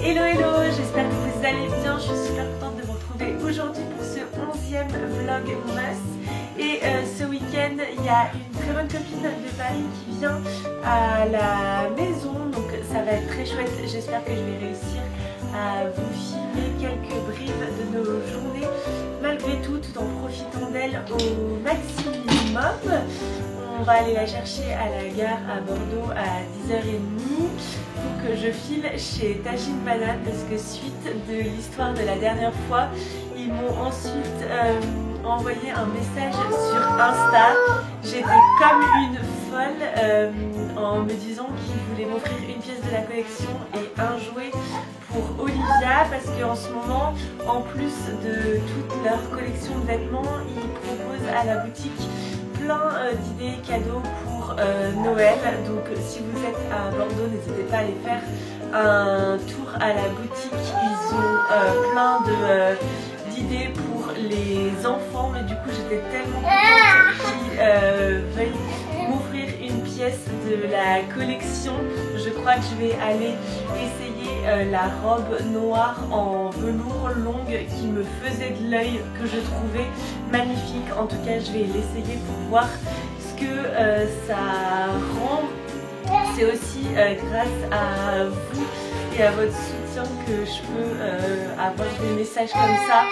Hello hello, j'espère que vous allez bien, je suis super contente de vous retrouver aujourd'hui pour ce 11e vlog must. Et ce week-end, il y a une très bonne copine de Paris qui vient à la maison, donc ça va être très chouette. J'espère que je vais réussir à vous filmer quelques bribes de nos journées, malgré tout en profitant d'elle au maximum. On va aller la chercher à la gare à Bordeaux à 10h30 pour que je file chez Tajine Banane, parce que suite de l'histoire de la dernière fois, ils m'ont ensuite envoyé un message sur Insta. J'étais comme une folle en me disant qu'ils voulaient m'offrir une pièce de la collection et un jouet pour Olivia, parce qu'en ce moment, en plus de toute leur collection de vêtements, ils proposent à la boutique plein d'idées cadeaux pour Noël. Donc si vous êtes à Bordeaux, n'hésitez pas à aller faire un tour à la boutique. Ils ont plein d'idées pour les enfants, mais du coup j'étais tellement contente qu'ils veuillent m'offrir une pièce de la collection. Je crois que je vais aller essayer la robe noire en velours longue qui me faisait de l'œil, que je trouvais magnifique. En tout cas, je vais l'essayer pour voir ce que ça rend. C'est aussi grâce à vous et à votre soutien que je peux avoir des messages comme ça.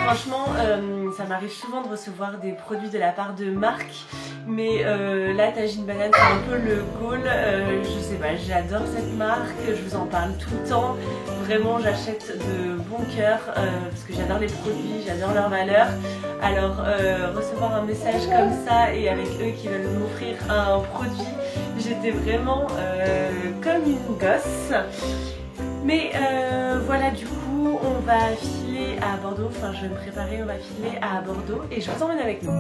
Franchement, ça m'arrive souvent de recevoir des produits de la part de marques, mais là, Tajine Banane, c'est un peu le goal. Je sais pas, j'adore cette marque, je vous en parle tout le temps. Vraiment, j'achète de bon cœur parce que j'adore les produits, j'adore leurs valeurs. Alors, recevoir un message comme ça et avec eux qui veulent m'offrir un produit, j'étais vraiment comme une gosse. Mais voilà, du coup, on va filer à Bordeaux. Enfin, je vais me préparer, on va filer à Bordeaux et je vous emmène avec nous.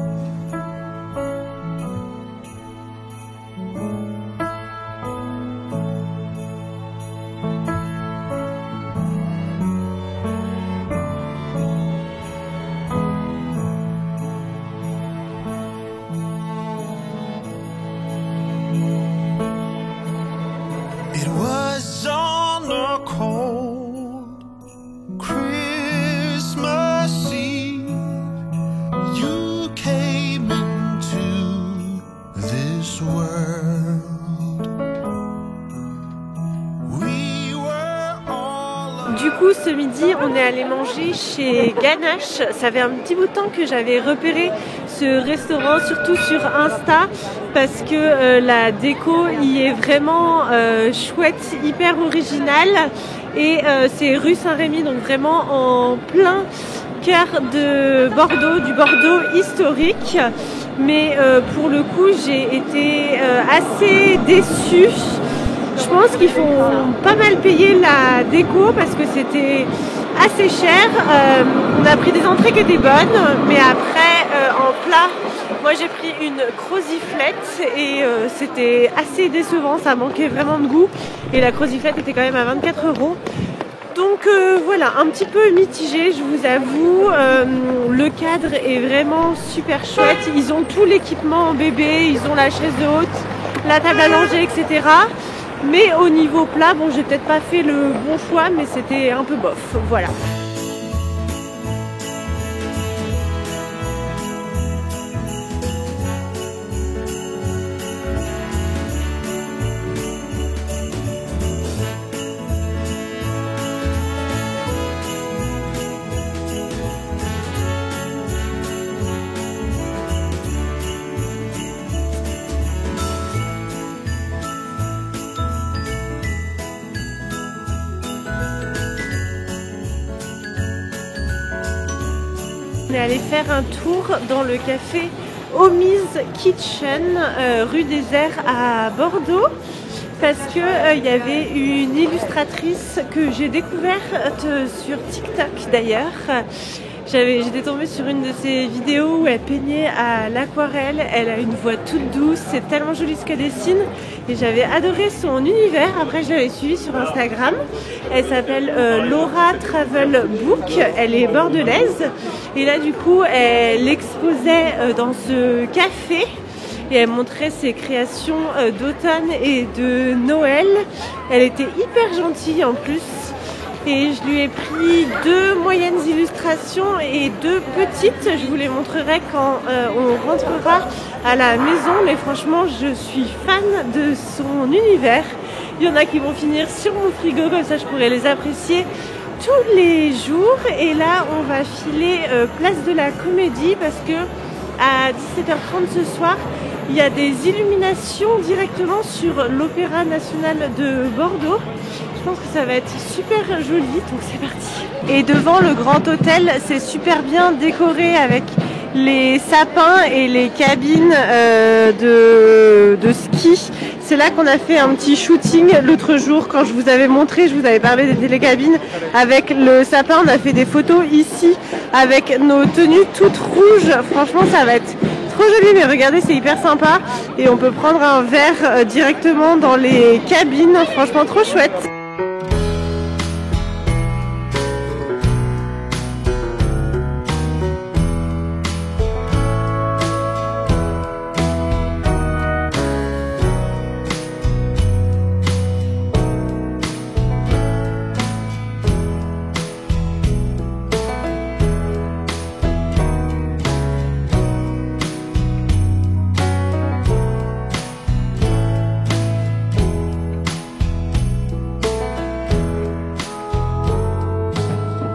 Du coup, ce midi, on est allé manger chez Ganache. Ça fait un petit bout de temps que j'avais repéré ce restaurant, surtout sur Insta, parce que la déco y est vraiment chouette, hyper originale. Et c'est rue Saint-Rémy, donc vraiment en plein cœur de Bordeaux, du Bordeaux historique. Mais pour le coup, j'ai été assez déçue. Je pense qu'ils font pas mal payer la déco parce que c'était assez cher. On a pris des entrées qui étaient bonnes, mais après en plat, moi j'ai pris une croziflette et c'était assez décevant, ça manquait vraiment de goût. Et la croziflette était quand même à 24 €. Donc voilà, un petit peu mitigé, je vous avoue. Le cadre est vraiment super chouette. Ils ont tout l'équipement en bébé, ils ont la chaise haute, la table à langer, etc. Mais au niveau plat, bon, j'ai peut-être pas fait le bon choix, mais c'était un peu bof, voilà. On est allé faire un tour dans le café Omi's Kitchen, rue des Airs à Bordeaux, parce que il y avait une illustratrice que j'ai découverte sur TikTok d'ailleurs. J'étais tombée sur une de ses vidéos où elle peignait à l'aquarelle. Elle a une voix toute douce, c'est tellement joli ce qu'elle dessine et j'avais adoré son univers. Après je l'avais suivie sur Instagram. Elle s'appelle Laura Travel Book, elle est bordelaise et là du coup elle exposait dans ce café et elle montrait ses créations d'automne et de Noël. Elle était hyper gentille en plus. et je lui ai pris 2 moyennes illustrations et 2 petites. Je vous les montrerai quand on rentrera à la maison, mais franchement je suis fan de son univers. Il y en a qui vont finir sur mon frigo, comme ça je pourrai les apprécier tous les jours. Et là on va filer place de la Comédie parce que à 17h30 ce soir il y a des illuminations directement sur l'Opéra National de Bordeaux. Je pense que ça va être super joli, donc c'est parti. Et devant le Grand Hôtel, c'est super bien décoré avec les sapins et les cabines de ski. C'est là qu'on a fait un petit shooting l'autre jour quand je vous avais montré, je vous avais parlé des télécabines avec le sapin. On a fait des photos ici avec nos tenues toutes rouges. Franchement, ça va être trop joli, mais regardez, c'est hyper sympa. Et on peut prendre un verre directement dans les cabines. Franchement, trop chouette.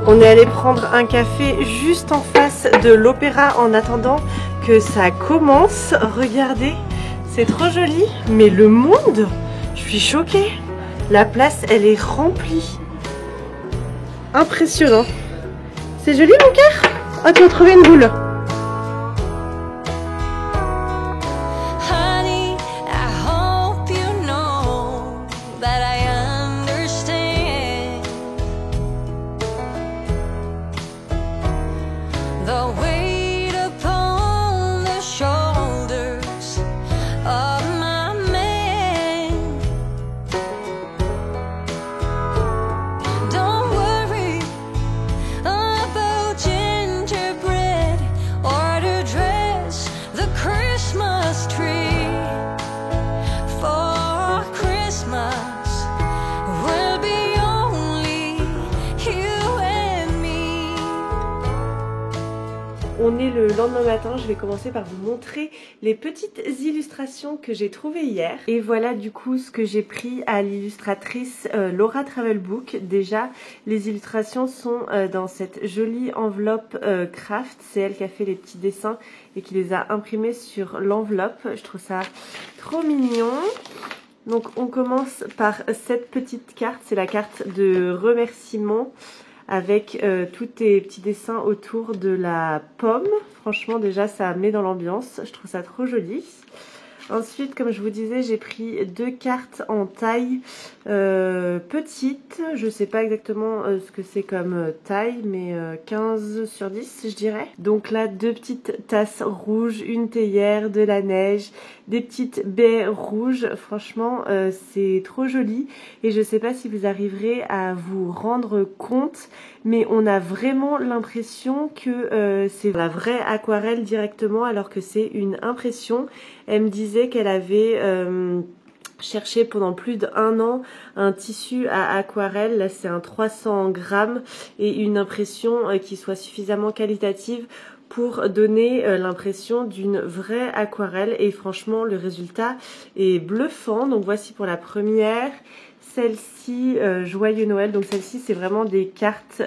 On est allé prendre un café juste en face de l'opéra en attendant que ça commence. Regardez, c'est trop joli. Mais le monde, je suis choquée. La place, elle est remplie. Impressionnant. C'est joli mon cœur? Oh, tu as trouvé une boule. On est le lendemain matin, je vais commencer par vous montrer les petites illustrations que j'ai trouvées hier. Et voilà du coup ce que j'ai pris à l'illustratrice Laura Travelbook. Déjà, les illustrations sont dans cette jolie enveloppe craft. C'est elle qui a fait les petits dessins et qui les a imprimés sur l'enveloppe. Je trouve ça trop mignon. Donc on commence par cette petite carte, c'est la carte de remerciement avec tous tes petits dessins autour de la pomme. Franchement déjà ça met dans l'ambiance, je trouve ça trop joli. Ensuite, comme je vous disais, j'ai pris 2 cartes en taille petite. Je sais pas exactement ce que c'est comme taille, mais 15/10 je dirais. Donc là, 2 petites tasses rouges, une théière, de la neige, des petites baies rouges. Franchement, c'est trop joli. Et je sais pas si vous arriverez à vous rendre compte, mais on a vraiment l'impression que c'est la vraie aquarelle directement, alors que c'est une impression. Elle me disait qu'elle avait cherché pendant plus d'1 an un tissu à aquarelle. Là, c'est un 300 grammes et une impression qui soit suffisamment qualitative pour donner l'impression d'une vraie aquarelle. Et franchement, le résultat est bluffant. Donc voici pour la première. Celle-ci, Joyeux Noël. Donc celle-ci, c'est vraiment des cartes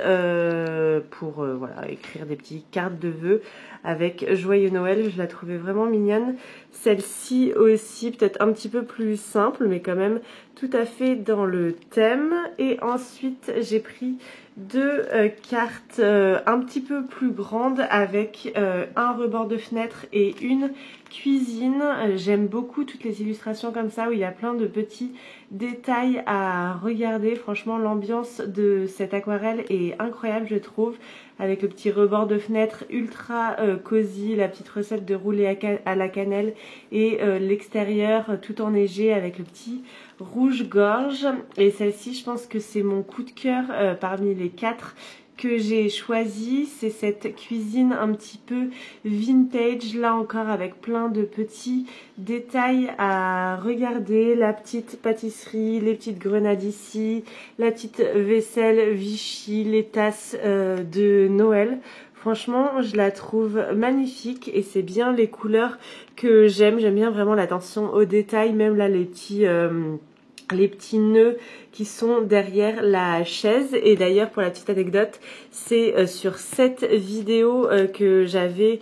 pour voilà, écrire des petites cartes de vœux avec Joyeux Noël. Je la trouvais vraiment mignonne. Celle-ci aussi, peut-être un petit peu plus simple, mais quand même tout à fait dans le thème. Et ensuite, j'ai pris 2 cartes un petit peu plus grandes avec un rebord de fenêtre et une cuisine. J'aime beaucoup toutes les illustrations comme ça où il y a plein de petits détails à regarder. Franchement, l'ambiance de cette aquarelle est incroyable, je trouve, avec le petit rebord de fenêtre ultra cosy, la petite recette de roulé à la cannelle et l'extérieur tout enneigé avec le petit rouge-gorge. Et celle-ci, je pense que c'est mon coup de cœur parmi les 4 que j'ai choisi, c'est cette cuisine un petit peu vintage, là encore avec plein de petits détails à regarder, la petite pâtisserie, les petites grenades ici, la petite vaisselle Vichy, les tasses de Noël. Franchement, je la trouve magnifique et c'est bien les couleurs que j'aime. J'aime bien vraiment l'attention aux détails, même là les petits nœuds qui sont derrière la chaise. Et d'ailleurs, pour la petite anecdote, c'est sur cette vidéo que j'avais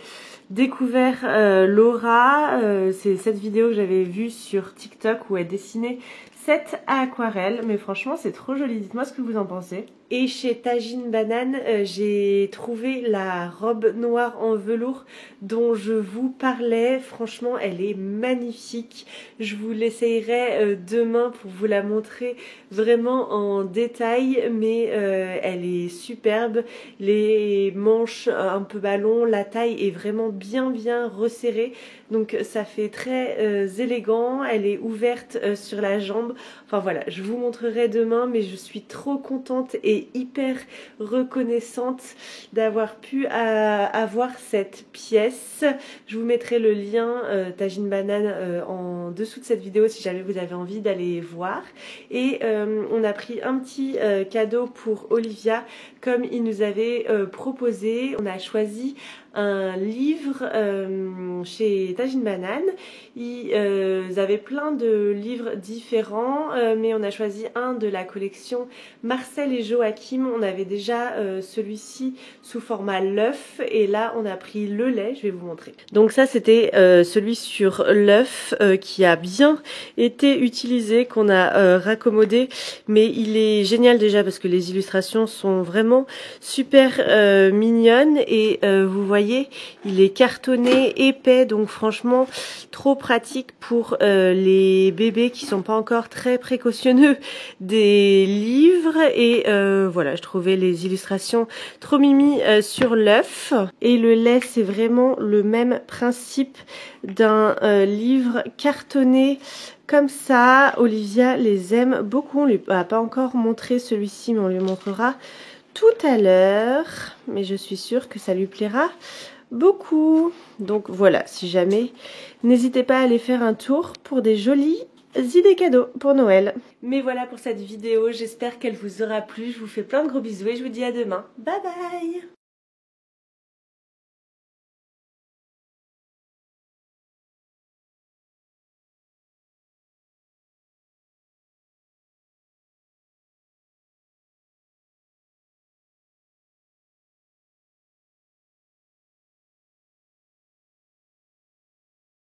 découvert Laura. C'est cette vidéo que j'avais vue sur TikTok où elle dessinait cette aquarelle. Mais franchement, c'est trop joli. Dites-moi ce que vous en pensez. Et chez Tajine Banane, j'ai trouvé la robe noire en velours dont je vous parlais. Franchement, elle est magnifique. Je vous l'essayerai demain pour vous la montrer vraiment en détail, mais elle est superbe. Les manches un peu ballon, la taille est vraiment bien resserrée. Donc ça fait très élégant. Elle est ouverte sur la jambe. Enfin voilà, je vous montrerai demain, mais je suis trop contente et hyper reconnaissante d'avoir pu avoir cette pièce. Je vous mettrai le lien Tajine Banane en dessous de cette vidéo si jamais vous avez envie d'aller voir. Et on a pris un petit cadeau pour Olivia comme il nous avait proposé. On a choisi un livre chez Tajine Banane. Ils avaient plein de livres différents, mais on a choisi un de la collection Marcel et Joachim. On avait déjà celui-ci sous format l'œuf et là on a pris le lait. Je vais vous montrer. Donc ça c'était celui sur l'œuf qui a bien été utilisé, qu'on a raccommodé, mais il est génial déjà parce que les illustrations sont vraiment super mignonnes et vous voyez il est cartonné, épais, donc franchement trop pratique pour les bébés qui sont pas encore très précautionneux des livres. Et voilà, je trouvais les illustrations trop mimi sur l'œuf. Et le lait, c'est vraiment le même principe d'un livre cartonné comme ça. Olivia les aime beaucoup. On lui a pas encore montré celui-ci, mais on lui montrera tout à l'heure, mais je suis sûre que ça lui plaira beaucoup. Donc voilà, si jamais, n'hésitez pas à aller faire un tour pour des jolies idées cadeaux pour Noël. Mais voilà pour cette vidéo, j'espère qu'elle vous aura plu. Je vous fais plein de gros bisous et je vous dis à demain. Bye bye.